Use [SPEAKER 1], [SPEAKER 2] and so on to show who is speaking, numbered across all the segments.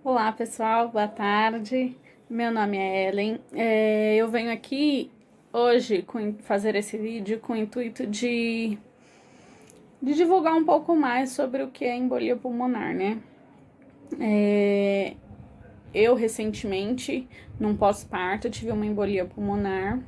[SPEAKER 1] Olá pessoal, boa tarde. Meu nome é Ellen. Eu venho aqui hoje fazer esse vídeo com o intuito de divulgar um pouco mais sobre o que é embolia pulmonar, né? Eu recentemente, num pós-parto, tive uma embolia pulmonar.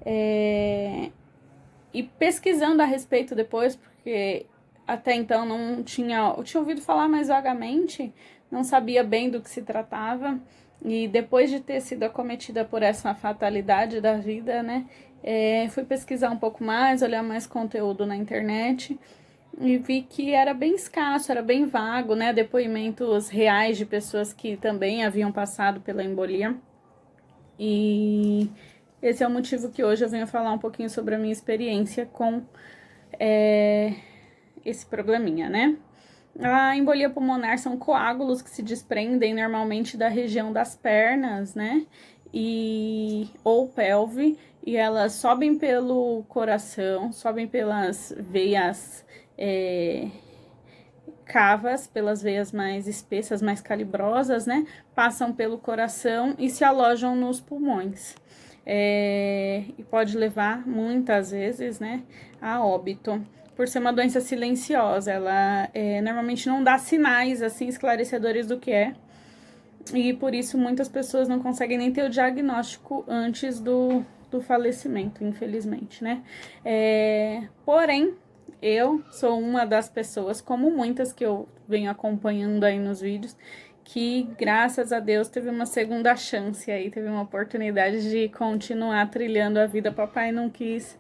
[SPEAKER 1] E pesquisando a respeito depois, porque até então eu tinha ouvido falar mais vagamente, não sabia bem do que se tratava, e depois de ter sido acometida por essa fatalidade da vida, né, fui pesquisar um pouco mais, olhar mais conteúdo na internet, e vi que era bem escasso, era bem vago, né, depoimentos reais de pessoas que também haviam passado pela embolia, e esse é o motivo que hoje eu venho falar um pouquinho sobre a minha experiência com esse probleminha, né? A embolia pulmonar são coágulos que se desprendem normalmente da região das pernas, né? Ou pelve, e elas sobem pelo coração, sobem pelas veias cavas, pelas veias mais espessas, mais calibrosas, né? Passam pelo coração e se alojam nos pulmões. E pode levar, muitas vezes, né, a óbito. Por ser uma doença silenciosa, ela normalmente não dá sinais, assim, esclarecedores do que é. E por isso muitas pessoas não conseguem nem ter o diagnóstico antes do falecimento, infelizmente, né? Porém, eu sou uma das pessoas, como muitas que eu venho acompanhando aí nos vídeos, que graças a Deus teve uma segunda chance aí, teve uma oportunidade de continuar trilhando a vida. Papai não quis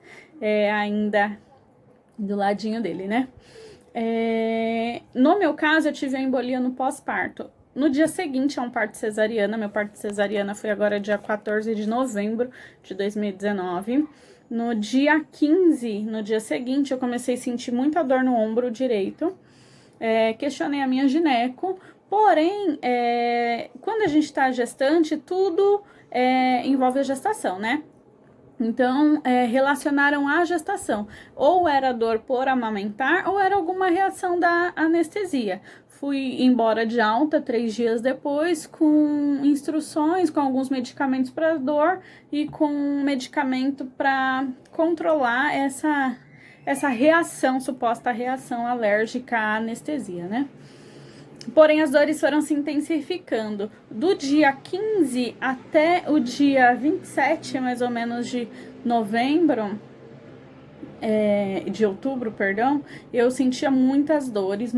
[SPEAKER 1] ainda do ladinho dele, né? No meu caso, eu tive a embolia no pós-parto. No dia seguinte a um parto cesariana, meu parto cesariana foi agora dia 14 de novembro de 2019. No dia 15, no dia seguinte, eu comecei a sentir muita dor no ombro direito. Questionei a minha gineco, porém, quando a gente está gestante, tudo envolve a gestação, né? Então, relacionaram a gestação. Ou era dor por amamentar, ou era alguma reação da anestesia. Fui embora de alta 3 dias depois, com instruções, com alguns medicamentos para dor e com medicamento para controlar essa reação, suposta reação alérgica à anestesia, né? Porém, as dores foram se intensificando. Do dia 15 até o dia 27, mais ou menos, de novembro, de outubro, perdão, eu sentia muitas dores,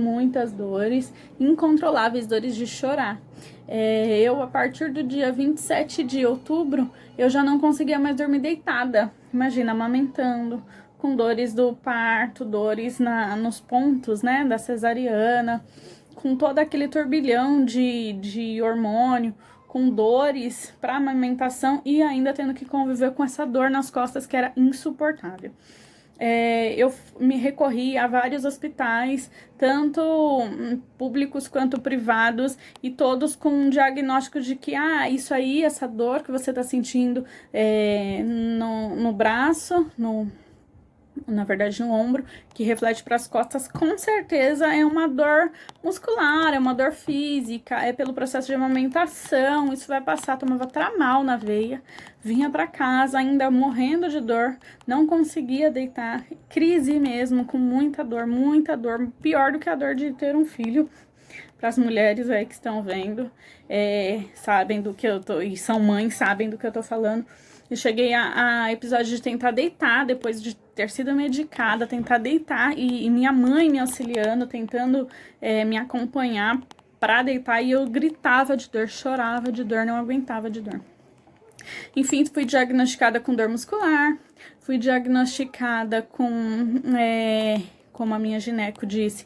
[SPEAKER 1] incontroláveis dores de chorar. A partir do dia 27 de outubro, eu já não conseguia mais dormir deitada. Imagina, amamentando, com dores do parto, dores nos pontos, né, da cesariana, com todo aquele turbilhão de hormônio, com dores para amamentação e ainda tendo que conviver com essa dor nas costas que era insuportável. Eu me recorri a vários hospitais, tanto públicos quanto privados, e todos com um diagnóstico de que, isso aí, essa dor que você está sentindo no braço, na verdade no ombro, que reflete para as costas, com certeza é uma dor muscular, é uma dor física, é pelo processo de amamentação, isso vai passar. Tomava Tramal na veia, vinha para casa ainda morrendo de dor, não conseguia deitar, crise mesmo, com muita dor, pior do que a dor de ter um filho. Para as mulheres aí que estão vendo, sabem do que eu tô, e são mães, sabem do que eu tô falando. Eu cheguei a episódio de tentar deitar, depois de ter sido medicada, tentar deitar, e minha mãe me auxiliando, tentando me acompanhar para deitar, e eu gritava de dor, chorava de dor, não aguentava de dor. Enfim, fui diagnosticada com dor muscular, fui diagnosticada com, como a minha gineco disse,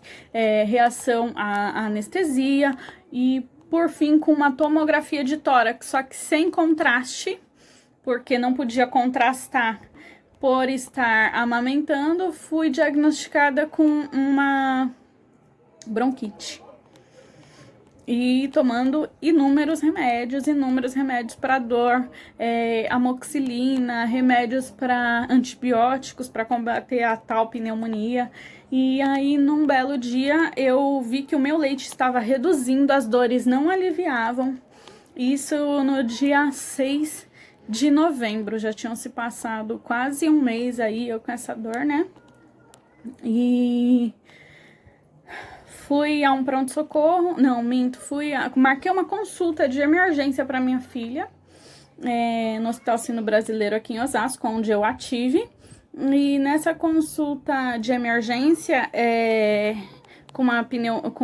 [SPEAKER 1] reação à anestesia, e por fim com uma tomografia de tórax, só que sem contraste, porque não podia contrastar por estar amamentando. Fui diagnosticada com uma bronquite. e tomando inúmeros remédios para dor, amoxicilina, remédios para antibióticos para combater a tal pneumonia. E aí, num belo dia, eu vi que o meu leite estava reduzindo, as dores não aliviavam. Isso no dia 6 de novembro, já tinham se passado quase um mês aí, eu com essa dor, né? E fui a um pronto-socorro, não, minto, marquei uma consulta de emergência para minha filha, no Hospital Sino Brasileiro aqui em Osasco, onde eu a tive. E nessa consulta de emergência, com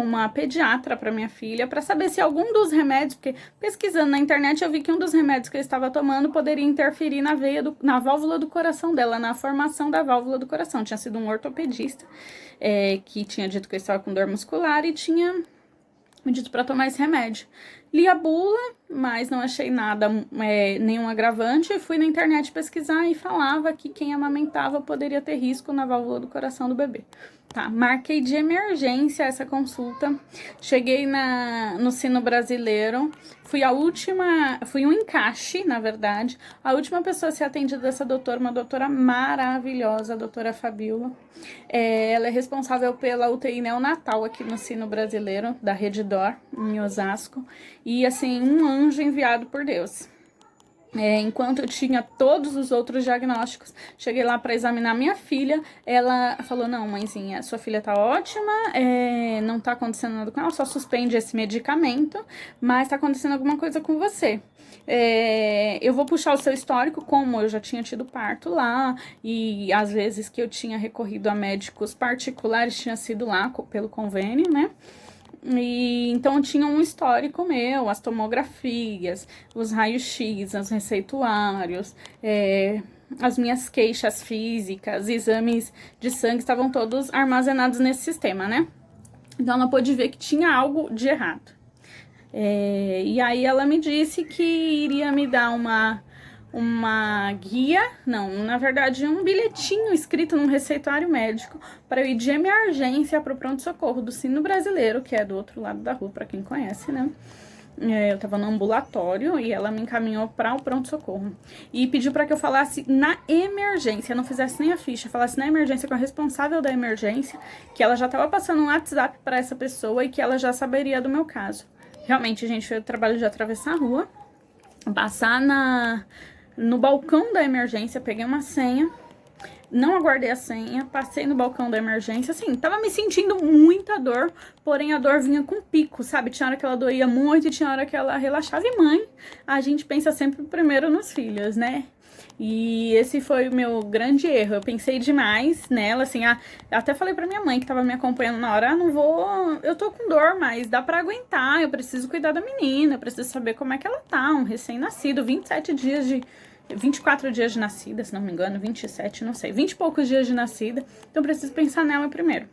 [SPEAKER 1] uma pediatra para minha filha, para saber se algum dos remédios, porque pesquisando na internet eu vi que um dos remédios que eu estava tomando poderia interferir na válvula do coração dela, na formação da válvula do coração. Tinha sido um ortopedista que tinha dito que eu estava com dor muscular e tinha me dito para tomar esse remédio. Li a bula, mas não achei nada, nenhum agravante. Fui na internet pesquisar e falava que quem amamentava poderia ter risco na válvula do coração do bebê. Tá, marquei de emergência essa consulta. Cheguei no Sino Brasileiro. Fui um encaixe, na verdade. A última pessoa a ser atendida dessa doutora, uma doutora maravilhosa, a doutora Fabiola. Ela é responsável pela UTI neonatal aqui no Sino Brasileiro, da Rede Dor, em Osasco. E, assim, um anjo enviado por Deus. Enquanto eu tinha todos os outros diagnósticos, cheguei lá para examinar minha filha, ela falou, não, mãezinha, sua filha tá ótima, não tá acontecendo nada com ela, só suspende esse medicamento, mas tá acontecendo alguma coisa com você. Eu vou puxar o seu histórico, como eu já tinha tido parto lá, e às vezes que eu tinha recorrido a médicos particulares, tinha sido lá pelo convênio, né? E então tinha um histórico meu, as tomografias, os raios-x, os receituários, as minhas queixas físicas, exames de sangue estavam todos armazenados nesse sistema, né? Então ela pôde ver que tinha algo de errado. E aí ela me disse que iria me dar uma guia, não, na verdade um bilhetinho escrito num receituário médico para eu ir de emergência para o pronto-socorro do Sino Brasileiro, que é do outro lado da rua, para quem conhece, né? Eu tava no ambulatório e ela me encaminhou para o pronto-socorro e pediu para que eu falasse na emergência, não fizesse nem a ficha, falasse na emergência com a responsável da emergência, que ela já tava passando um WhatsApp para essa pessoa e que ela já saberia do meu caso. Realmente, a gente fez o trabalho de atravessar a rua, passar no balcão da emergência, peguei uma senha, não aguardei a senha, passei no balcão da emergência, assim, tava me sentindo muita dor, porém a dor vinha com pico, sabe? Tinha hora que ela doía muito e tinha hora que ela relaxava. E mãe, a gente pensa sempre primeiro nos filhos, né? E esse foi o meu grande erro, eu pensei demais nela, assim, até falei pra minha mãe que tava me acompanhando na hora, eu tô com dor, mas dá pra aguentar, eu preciso cuidar da menina, eu preciso saber como é que ela tá, um recém-nascido, 24 dias de nascida, se não me engano, 27, não sei, 20 e poucos dias de nascida, então eu preciso pensar nela primeiro.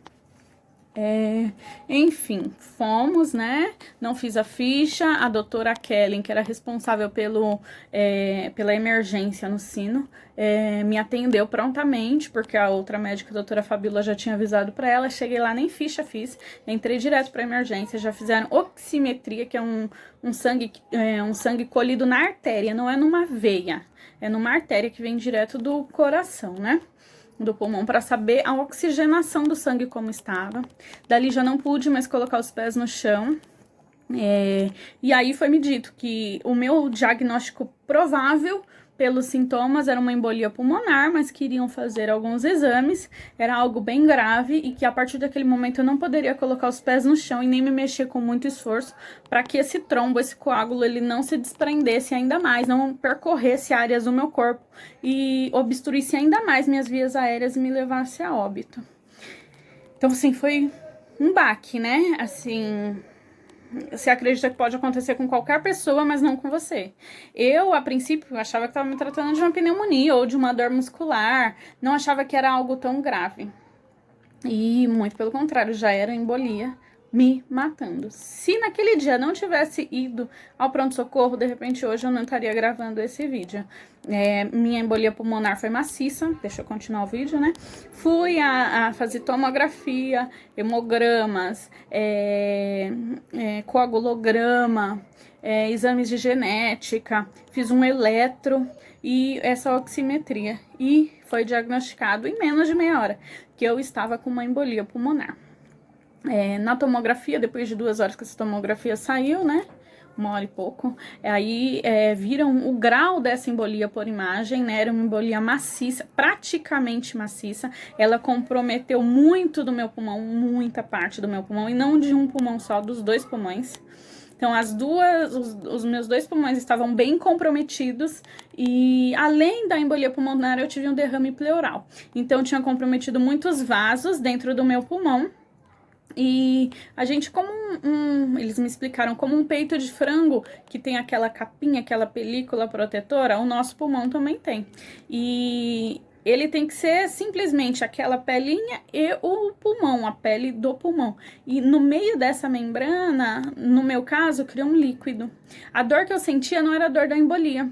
[SPEAKER 1] Enfim, fomos, né? Não fiz a ficha. A doutora Kellen, que era responsável pela emergência no Sino, me atendeu prontamente, porque a outra médica, a doutora Fabiola, já tinha avisado pra ela. Cheguei lá, nem ficha fiz, entrei direto pra emergência. Já fizeram oximetria, que é um sangue colhido na artéria, não é numa veia, é numa artéria que vem direto do coração, né? Do pulmão, para saber a oxigenação do sangue como estava. Dali já não pude mais colocar os pés no chão. E aí foi me dito que o meu diagnóstico provável pelos sintomas era uma embolia pulmonar, mas queriam fazer alguns exames, era algo bem grave e que a partir daquele momento eu não poderia colocar os pés no chão e nem me mexer com muito esforço para que esse trombo, esse coágulo, ele não se desprendesse ainda mais, não percorresse áreas do meu corpo e obstruísse ainda mais minhas vias aéreas e me levasse a óbito. Então, assim, foi um baque, né? Assim, você acredita que pode acontecer com qualquer pessoa, mas não com você. Eu, a princípio, achava que estava me tratando de uma pneumonia ou de uma dor muscular. Não achava que era algo tão grave. E, muito pelo contrário, já era embolia me matando. Se naquele dia não tivesse ido ao pronto-socorro, de repente hoje eu não estaria gravando esse vídeo. Minha embolia pulmonar foi maciça, deixa eu continuar o vídeo, né? Fui a fazer tomografia, hemogramas, coagulograma, exames de genética, fiz um eletro e essa oximetria. E foi diagnosticado em menos de meia hora que eu estava com uma embolia pulmonar. Na tomografia, depois de 2 horas que essa tomografia saiu, né? 1 hora e pouco, aí viram o grau dessa embolia por imagem, né? Era uma embolia maciça, praticamente maciça. Ela comprometeu muito do meu pulmão, muita parte do meu pulmão, e não de um pulmão só, dos 2 pulmões. Então, os meus 2 pulmões estavam bem comprometidos e, além da embolia pulmonar, eu tive um derrame pleural. Então, tinha comprometido muitos vasos dentro do meu pulmão. E a gente, como eles me explicaram, como um peito de frango que tem aquela capinha, aquela película protetora, o nosso pulmão também tem. E ele tem que ser simplesmente aquela pelinha e o pulmão, a pele do pulmão. E no meio dessa membrana, no meu caso, criou um líquido. A dor que eu sentia não era a dor da embolia,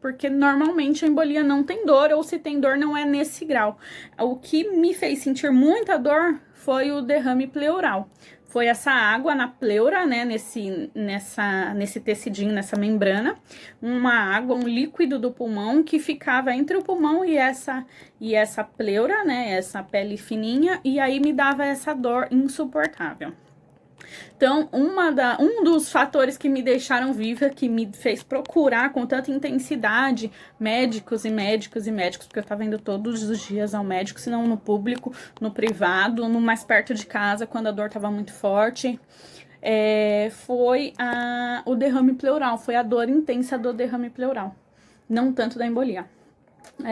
[SPEAKER 1] porque normalmente a embolia não tem dor, ou se tem dor não é nesse grau. O que me fez sentir muita dor foi o derrame pleural. Foi essa água na pleura, né, nesse tecidinho, nessa membrana, uma água, um líquido do pulmão que ficava entre o pulmão e essa pleura, né, essa pele fininha, e aí me dava essa dor insuportável. Então, um dos fatores que me deixaram viva, que me fez procurar com tanta intensidade médicos, porque eu tava indo todos os dias ao médico, se não no público, no privado, no mais perto de casa, quando a dor tava muito forte, foi o derrame pleural, foi a dor intensa do derrame pleural, não tanto da embolia.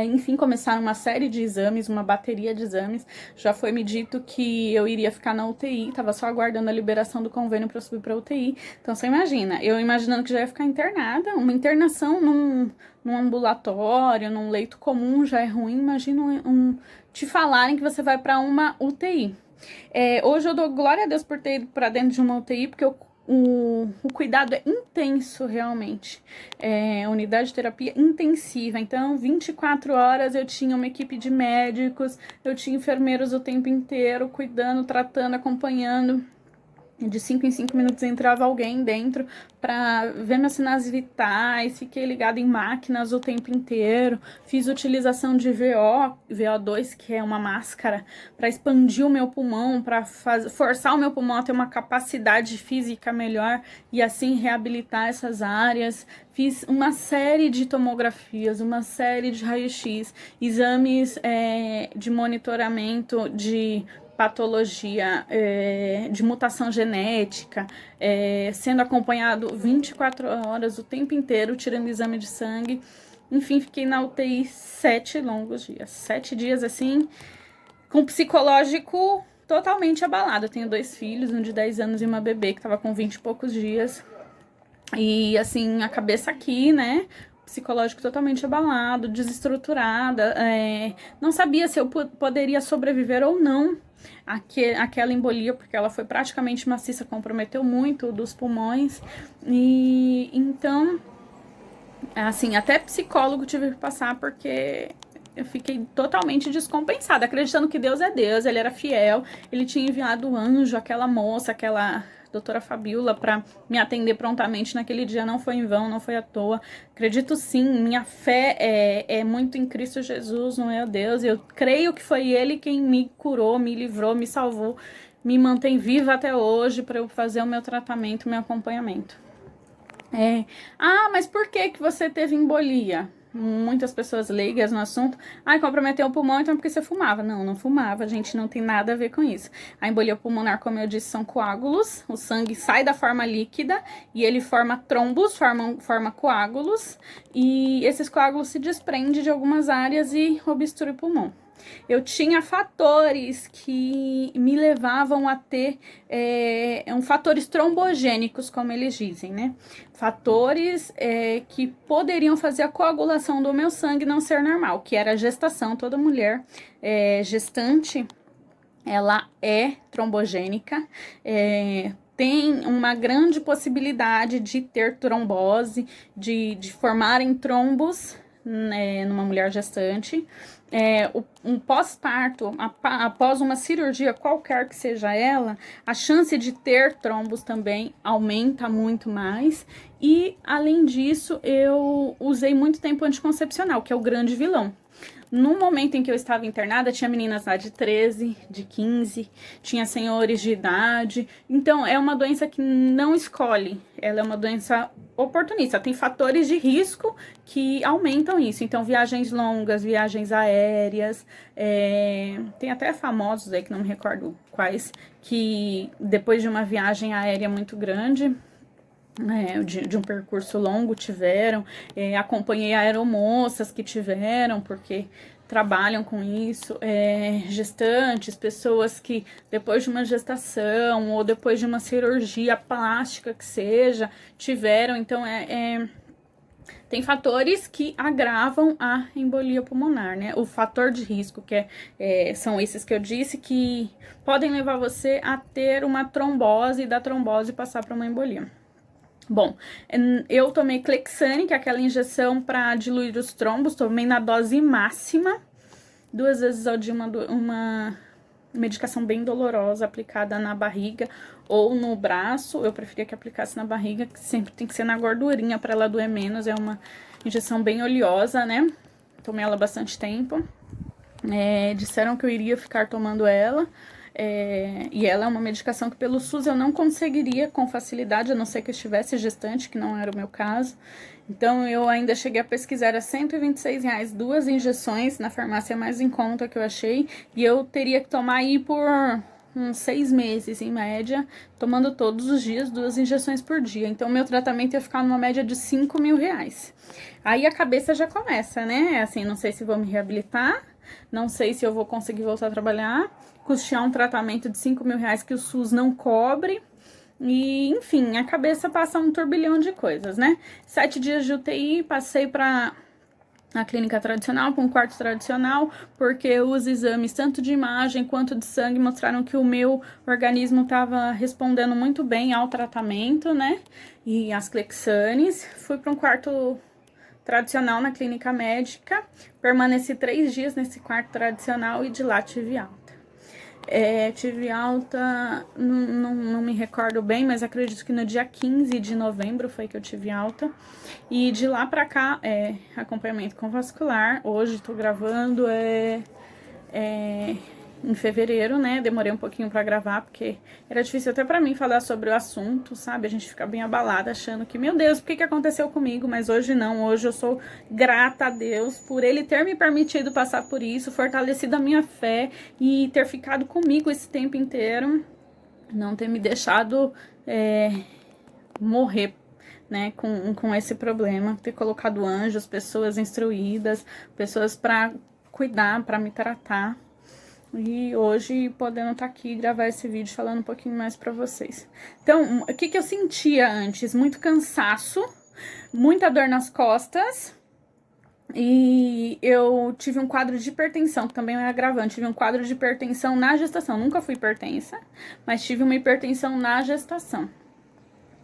[SPEAKER 1] Enfim, começaram uma série de exames, uma bateria de exames. Já foi me dito que eu iria ficar na UTI, tava só aguardando a liberação do convênio para subir pra UTI. Então, você imagina, eu imaginando que já ia ficar internada, uma internação num ambulatório, num leito comum já é ruim, imagina te falarem que você vai para uma UTI. Hoje eu dou glória a Deus por ter ido pra dentro de uma UTI, porque o cuidado é intenso, realmente. Unidade de terapia intensiva. Então, 24 horas eu tinha uma equipe de médicos, eu tinha enfermeiros o tempo inteiro, cuidando, tratando, acompanhando. De 5 em 5 minutos entrava alguém dentro para ver meus sinais vitais, fiquei ligada em máquinas o tempo inteiro, fiz utilização de VO2, que é uma máscara, para expandir o meu pulmão, para forçar o meu pulmão a ter uma capacidade física melhor e assim reabilitar essas áreas. Fiz uma série de tomografias, uma série de raio-x, exames de monitoramento de patologia, de mutação genética, sendo acompanhado 24 horas o tempo inteiro, tirando exame de sangue. Enfim, fiquei na UTI 7 longos dias. 7 dias, assim, com psicológico totalmente abalado. Eu tenho 2 filhos, um de 10 anos e uma bebê que tava com 20 e poucos dias. E, assim, a cabeça aqui, né? Psicológico totalmente abalado, desestruturada, não sabia se eu poderia sobreviver ou não àquela embolia, porque ela foi praticamente maciça, comprometeu muito dos pulmões, e então, assim, até psicólogo tive que passar, porque eu fiquei totalmente descompensada, acreditando que Deus é Deus, ele era fiel, ele tinha enviado o anjo, aquela moça, aquela doutora Fabiola, para me atender prontamente naquele dia. Não foi em vão, não foi à toa. Acredito sim, minha fé é muito em Cristo Jesus, não é Deus. Eu creio que foi Ele quem me curou, me livrou, me salvou, me mantém viva até hoje para eu fazer o meu tratamento, meu acompanhamento. Mas por que você teve embolia? Muitas pessoas leigas no assunto. Comprometeu o pulmão, então porque você fumava. Não, não fumava, gente, não tem nada a ver com isso. A embolia pulmonar, como eu disse, são coágulos. O sangue sai da forma líquida e ele forma trombos, forma coágulos. E esses coágulos se desprendem de algumas áreas e obstruem o pulmão. Eu tinha fatores que me levavam a ter fatores trombogênicos, como eles dizem, né? Fatores que poderiam fazer a coagulação do meu sangue não ser normal, que era a gestação. Toda mulher gestante, ela é trombogênica, tem uma grande possibilidade de ter trombose, de formarem trombos, né, numa mulher gestante. Um pós-parto, após uma cirurgia, qualquer que seja ela, a chance de ter trombos também aumenta muito mais. E, além disso, eu usei muito tempo anticoncepcional, que é o grande vilão. No momento em que eu estava internada, tinha meninas lá de 13, de 15, tinha senhores de idade. Então, é uma doença que não escolhe, ela é uma doença oportunista. Tem fatores de risco que aumentam isso. Então, viagens longas, viagens aéreas, tem até famosos aí, que não me recordo quais, que depois de uma viagem aérea muito grande, de um percurso longo tiveram, acompanhei aeromoças que tiveram, porque trabalham com isso, gestantes, pessoas que depois de uma gestação ou depois de uma cirurgia plástica que seja, tiveram, então tem fatores que agravam a embolia pulmonar, né? O fator de risco, que são esses que eu disse, que podem levar você a ter uma trombose e da trombose passar para uma embolia. Bom, eu tomei Clexane, que é aquela injeção para diluir os trombos, tomei na dose máxima, 2 vezes ao dia, uma medicação bem dolorosa, aplicada na barriga ou no braço. Eu preferia que aplicasse na barriga, que sempre tem que ser na gordurinha para ela doer menos, é uma injeção bem oleosa, né? Tomei ela bastante tempo, disseram que eu iria ficar tomando ela, e ela é uma medicação que pelo SUS eu não conseguiria com facilidade, a não ser que eu estivesse gestante, que não era o meu caso. Então, eu ainda cheguei a pesquisar, era R$126, 2 injeções, na farmácia mais em conta que eu achei, e eu teria que tomar aí por uns 6 meses, em média, tomando todos os dias 2 injeções por dia. Então, meu tratamento ia ficar numa média de R$5.000. Aí a cabeça já começa, né? Assim, não sei se vou me reabilitar, não sei se eu vou conseguir voltar a trabalhar, custear um tratamento de R$5.000 que o SUS não cobre. E, enfim, a cabeça passa um turbilhão de coisas, né? 7 dias de UTI, passei para a clínica tradicional, para um quarto tradicional, porque os exames, tanto de imagem quanto de sangue, mostraram que o meu organismo estava respondendo muito bem ao tratamento, né? E as Clexanes. Fui para um quarto tradicional na clínica médica, permaneci 3 dias nesse quarto tradicional e de lá tive alta. Tive alta, não me recordo bem, mas acredito que no dia 15 de novembro foi que eu tive alta. E de lá pra cá, acompanhamento com vascular. Hoje tô gravando, em fevereiro, né? Demorei um pouquinho pra gravar, porque era difícil até pra mim falar sobre o assunto, sabe? A gente fica bem abalada, achando que, meu Deus, por que aconteceu comigo? Mas hoje não, hoje eu sou grata a Deus por Ele ter me permitido passar por isso, fortalecido a minha fé e ter ficado comigo esse tempo inteiro, não ter me deixado morrer, né, com esse problema, ter colocado anjos, pessoas instruídas, pessoas pra cuidar, pra me tratar. E hoje podendo estar aqui e gravar esse vídeo falando um pouquinho mais pra vocês. Então, o que eu sentia antes? Muito cansaço, muita dor nas costas. E eu tive um quadro de hipertensão, que também é agravante. Tive um quadro de hipertensão na gestação. Nunca fui hipertensa, mas tive uma hipertensão na gestação.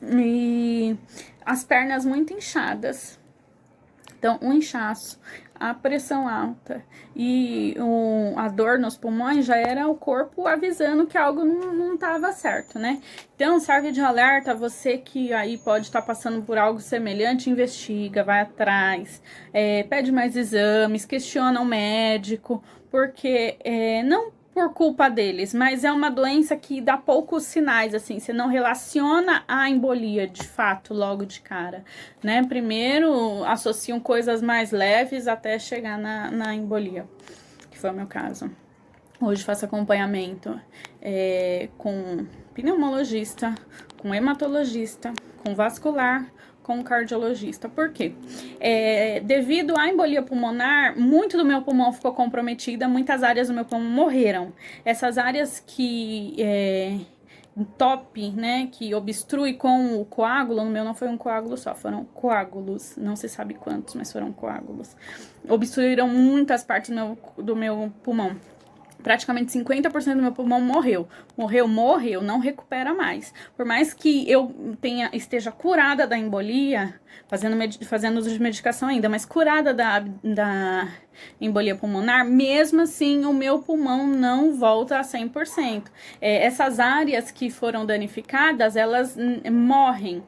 [SPEAKER 1] E as pernas muito inchadas. Então, um inchaço, a pressão alta e a dor nos pulmões já era o corpo avisando que algo não estava certo, né? Então, serve de alerta, você que aí pode estar passando por algo semelhante, investiga, vai atrás, pede mais exames, questiona o médico, porque não por culpa deles, mas é uma doença que dá poucos sinais, assim, você não relaciona a embolia, de fato, logo de cara, né? Primeiro associam coisas mais leves até chegar na embolia, que foi o meu caso. Hoje faço acompanhamento com pneumologista, com hematologista, com vascular, com cardiologista. Por quê? Devido à embolia pulmonar, muito do meu pulmão ficou comprometida, muitas áreas do meu pulmão morreram. Essas áreas que top, né, que obstrui com o coágulo, no meu não foi um coágulo só, foram coágulos, não se sabe quantos, mas foram coágulos. Obstruíram muitas partes do meu pulmão. praticamente 50% do meu pulmão morreu. Morreu, não recupera mais. Por mais que eu esteja curada da embolia, fazendo uso de medicação ainda, mas curada da embolia pulmonar, mesmo assim o meu pulmão não volta a 100%. Essas áreas que foram danificadas, elas morrem,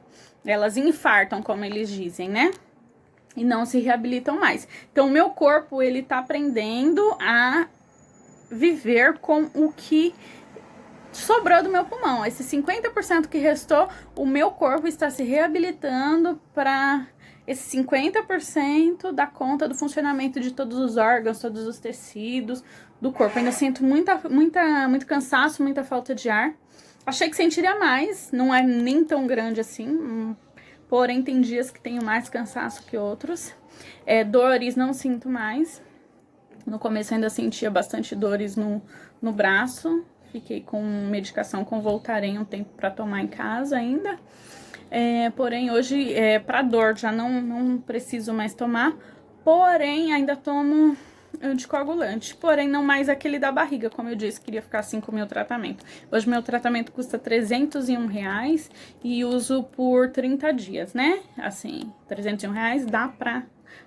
[SPEAKER 1] elas infartam, como eles dizem, né? E não se reabilitam mais. Então, o meu corpo, ele tá aprendendo a viver com o que sobrou do meu pulmão. Esse 50% que restou, o meu corpo está se reabilitando para esse 50% dar conta do funcionamento de todos os órgãos, todos os tecidos do corpo. Ainda sinto muito cansaço, muita falta de ar. Achei que sentiria mais, não é nem tão grande assim, porém tem dias que tenho mais cansaço que outros. Dores não sinto mais. No começo ainda sentia bastante dores no braço. Fiquei com medicação com Voltaren um tempo para tomar em casa ainda. Porém, hoje, para dor, já não preciso mais tomar. Porém, ainda tomo anticoagulante. Porém, não mais aquele da barriga, como eu disse, queria ficar assim com o meu tratamento. Hoje, meu tratamento custa R$301 e uso por 30 dias, né? Assim, R$301 dá para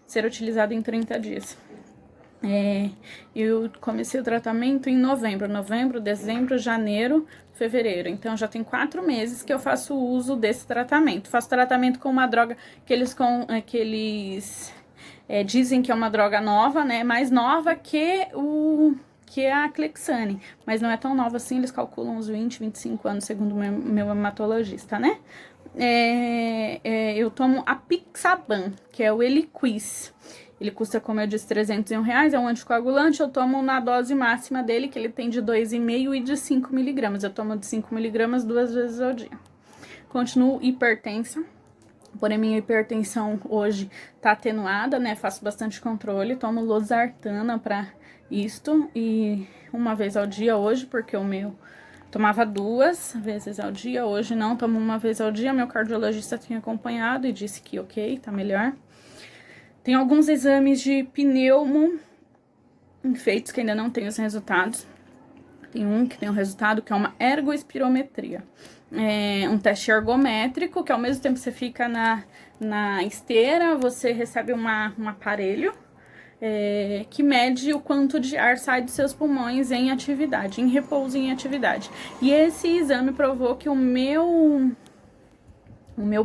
[SPEAKER 1] ser utilizado em 30 dias. Eu comecei o tratamento em novembro, dezembro, janeiro, fevereiro. Então, já tem 4 meses que eu faço uso desse tratamento. Faço tratamento com uma droga que eles dizem que é uma droga nova, né? Mais nova que a Clexane. Mas não é tão nova assim, eles calculam uns 20, 25 anos, segundo o meu hematologista, né? Eu tomo a Pixaban, que é o Eliquis. Ele custa, como eu disse, R$301, é um anticoagulante. Eu tomo na dose máxima dele, que ele tem de 2,5 e de 5 miligramas. Eu tomo de 5 miligramas 2 vezes ao dia. Continuo hipertensa, porém minha hipertensão hoje tá atenuada, né? Faço bastante controle, tomo losartana pra isto, e uma vez ao dia hoje, porque o meu tomava 2 vezes ao dia, hoje não, tomo uma vez ao dia. Meu cardiologista tinha acompanhado e disse que ok, tá melhor. Tem alguns exames de pneumo feitos que ainda não tem os resultados. Tem um que tem o resultado, que é uma ergoespirometria. Um teste ergométrico, que ao mesmo tempo que você fica na esteira, você recebe um aparelho que mede o quanto de ar sai dos seus pulmões em atividade, em repouso e em atividade. E esse exame provou que o meu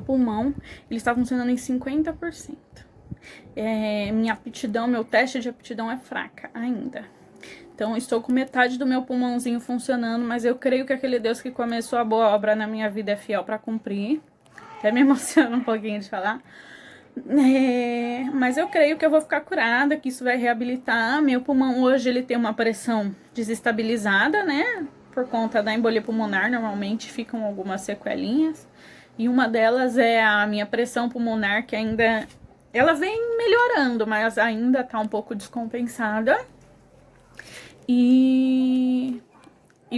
[SPEAKER 1] pulmão, ele está funcionando em 50%. Minha aptidão, meu teste de aptidão é fraca ainda. Então, estou com metade do meu pulmãozinho funcionando, mas eu creio que aquele Deus que começou a boa obra na minha vida é fiel para cumprir. Até me emociona um pouquinho de falar. Mas eu creio que eu vou ficar curada, que isso vai reabilitar. Meu pulmão hoje, ele tem uma pressão desestabilizada, né? Por conta da embolia pulmonar, normalmente ficam algumas sequelinhas. E uma delas é a minha pressão pulmonar, que ainda... ela vem melhorando, mas ainda tá um pouco descompensada. E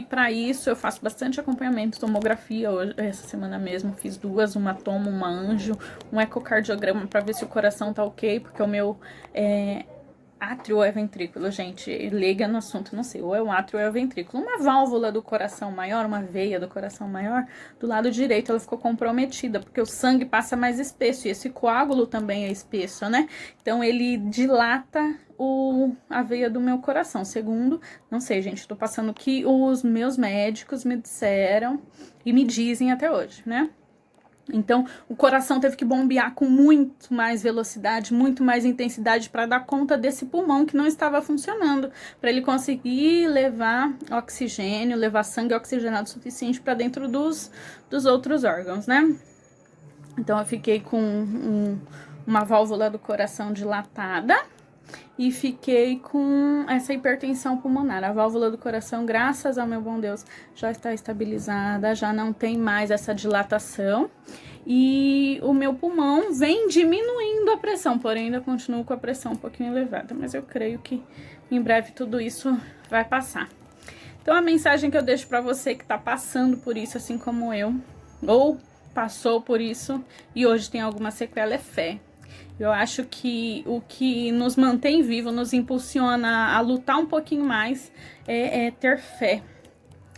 [SPEAKER 1] para isso eu faço bastante acompanhamento, tomografia. Hoje, essa semana mesmo fiz 2, uma tomo, uma anjo, um ecocardiograma para ver se o coração tá ok, porque o meu átrio ou é ventrículo, gente, leiga no assunto, não sei, ou é o átrio ou é o ventrículo. Uma válvula do coração maior, uma veia do coração maior, do lado direito ela ficou comprometida, porque o sangue passa mais espesso, e esse coágulo também é espesso, né? Então ele dilata a veia do meu coração. Segundo, não sei, gente, tô passando o que os meus médicos me disseram e me dizem até hoje, né? Então, o coração teve que bombear com muito mais velocidade, muito mais intensidade para dar conta desse pulmão que não estava funcionando, para ele conseguir levar oxigênio, levar sangue oxigenado suficiente para dentro dos outros órgãos, né? Então, eu fiquei com uma válvula do coração dilatada e fiquei com essa hipertensão pulmonar. A válvula do coração, graças ao meu bom Deus, já está estabilizada, já não tem mais essa dilatação. E o meu pulmão vem diminuindo a pressão, porém ainda continuo com a pressão um pouquinho elevada. Mas eu creio que em breve tudo isso vai passar. Então a mensagem que eu deixo para você que está passando por isso, assim como eu, ou passou por isso e hoje tem alguma sequela, é fé. Eu acho que o que nos mantém vivo, nos impulsiona a lutar um pouquinho mais, é ter fé.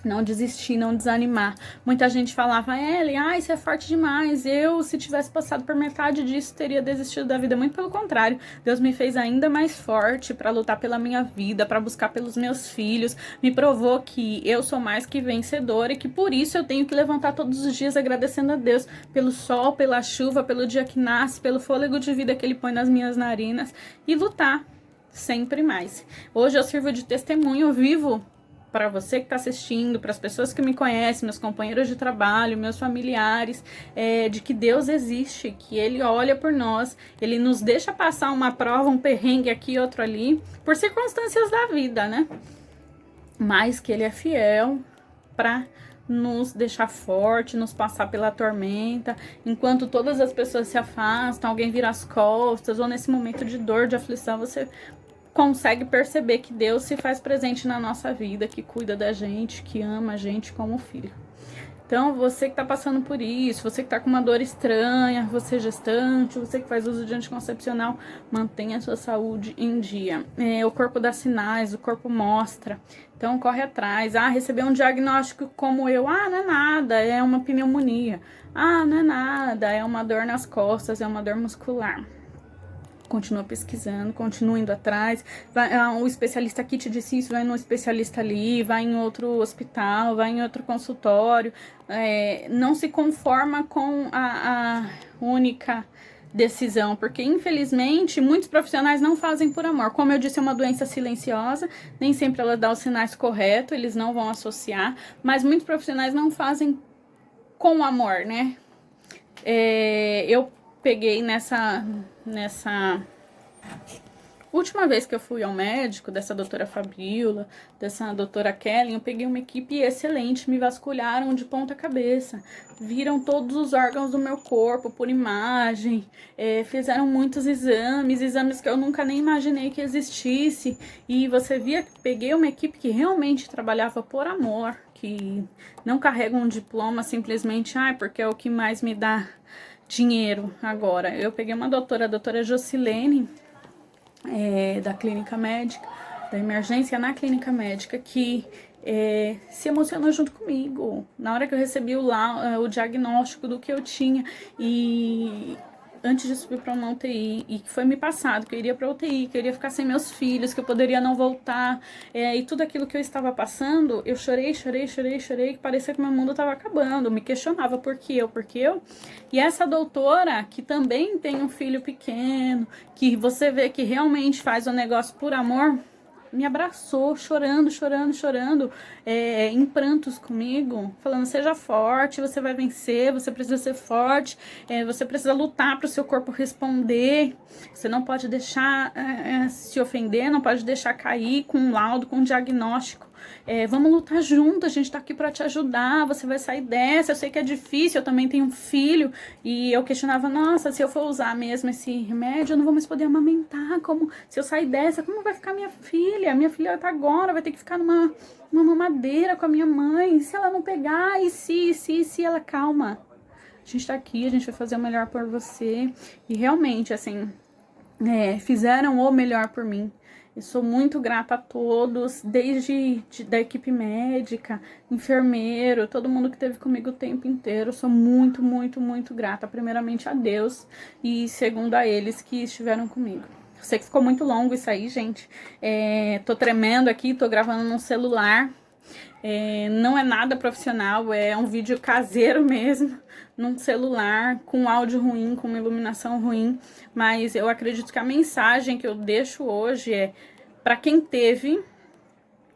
[SPEAKER 1] Não desistir, não desanimar. Muita gente falava, Ellen, você é forte demais. Eu, se tivesse passado por metade disso, teria desistido da vida. Muito pelo contrário, Deus me fez ainda mais forte para lutar pela minha vida, para buscar pelos meus filhos. Me provou que eu sou mais que vencedora e que por isso eu tenho que levantar todos os dias agradecendo a Deus pelo sol, pela chuva, pelo dia que nasce, pelo fôlego de vida que Ele põe nas minhas narinas e lutar sempre mais. Hoje eu sirvo de testemunho vivo para você que está assistindo, para as pessoas que me conhecem, meus companheiros de trabalho, meus familiares, de que Deus existe, que Ele olha por nós, Ele nos deixa passar uma prova, um perrengue aqui, outro ali, por circunstâncias da vida, né? Mas que Ele é fiel para nos deixar forte, nos passar pela tormenta, enquanto todas as pessoas se afastam, alguém vira as costas, ou nesse momento de dor, de aflição, você consegue perceber que Deus se faz presente na nossa vida, que cuida da gente, que ama a gente como filho. Então, você que tá passando por isso, você que tá com uma dor estranha, você gestante, você que faz uso de anticoncepcional, mantenha a sua saúde em dia. O corpo dá sinais, o corpo mostra. Então, corre atrás. Receber um diagnóstico como eu. Não é nada, é uma pneumonia. Não é nada, é uma dor nas costas, é uma dor muscular. Continua pesquisando, continua indo atrás, o especialista aqui te disse isso, vai no especialista ali, vai em outro hospital, vai em outro consultório, não se conforma com a única decisão, porque infelizmente muitos profissionais não fazem por amor. Como eu disse, é uma doença silenciosa, nem sempre ela dá os sinais corretos, eles não vão associar, mas muitos profissionais não fazem com amor, né? Eu peguei nessa última vez que eu fui ao médico, dessa doutora Fabiola, dessa doutora Kelly, eu peguei uma equipe excelente, me vasculharam de ponta cabeça, viram todos os órgãos do meu corpo por imagem, fizeram muitos exames que eu nunca nem imaginei que existisse, e você via que peguei uma equipe que realmente trabalhava por amor, que não carrega um diploma simplesmente, porque é o que mais me dá dinheiro agora. Eu peguei uma doutora, a doutora Jocilene, da clínica médica, da emergência na clínica médica, que se emocionou junto comigo. Na hora que eu recebi o diagnóstico do que eu tinha, e antes de subir para uma UTI, e que foi me passado, que eu iria para UTI, que eu iria ficar sem meus filhos, que eu poderia não voltar, e tudo aquilo que eu estava passando, eu chorei, que parecia que meu mundo estava acabando, me questionava por que eu, e essa doutora, que também tem um filho pequeno, que você vê que realmente faz o negócio por amor, me abraçou, chorando, em prantos comigo, falando, seja forte, você vai vencer, você precisa ser forte, você precisa lutar para o seu corpo responder, você não pode deixar se ofender, não pode deixar cair com um laudo, com um diagnóstico. Vamos lutar junto, a gente tá aqui pra te ajudar, você vai sair dessa, eu sei que é difícil, eu também tenho um filho, e eu questionava, nossa, se eu for usar mesmo esse remédio, eu não vou mais poder amamentar, se eu sair dessa, como vai ficar minha filha tá agora, vai ter que ficar numa mamadeira com a minha mãe, se ela não pegar, e se ela, calma, a gente tá aqui, a gente vai fazer o melhor por você, e realmente, assim, fizeram o melhor por mim. Eu sou muito grata a todos, desde da equipe médica, enfermeiro, todo mundo que esteve comigo o tempo inteiro. Eu sou muito, muito, muito grata, primeiramente a Deus e segundo a eles que estiveram comigo. Eu sei que ficou muito longo isso aí, gente. Tô tremendo aqui, tô gravando no celular. Não é nada profissional, é um vídeo caseiro mesmo, num celular, com áudio ruim, com uma iluminação ruim, mas eu acredito que a mensagem que eu deixo hoje é para quem teve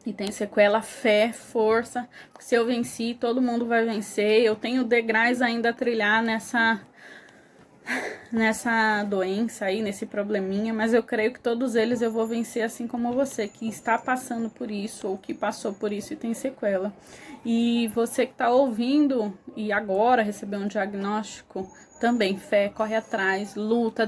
[SPEAKER 1] e tem sequela, fé, força, se eu venci, todo mundo vai vencer, eu tenho degraus ainda a trilhar nessa doença aí, nesse probleminha, mas eu creio que todos eles eu vou vencer, assim como você, que está passando por isso, ou que passou por isso e tem sequela. E você que está ouvindo e agora recebeu um diagnóstico, também fé, corre atrás, luta,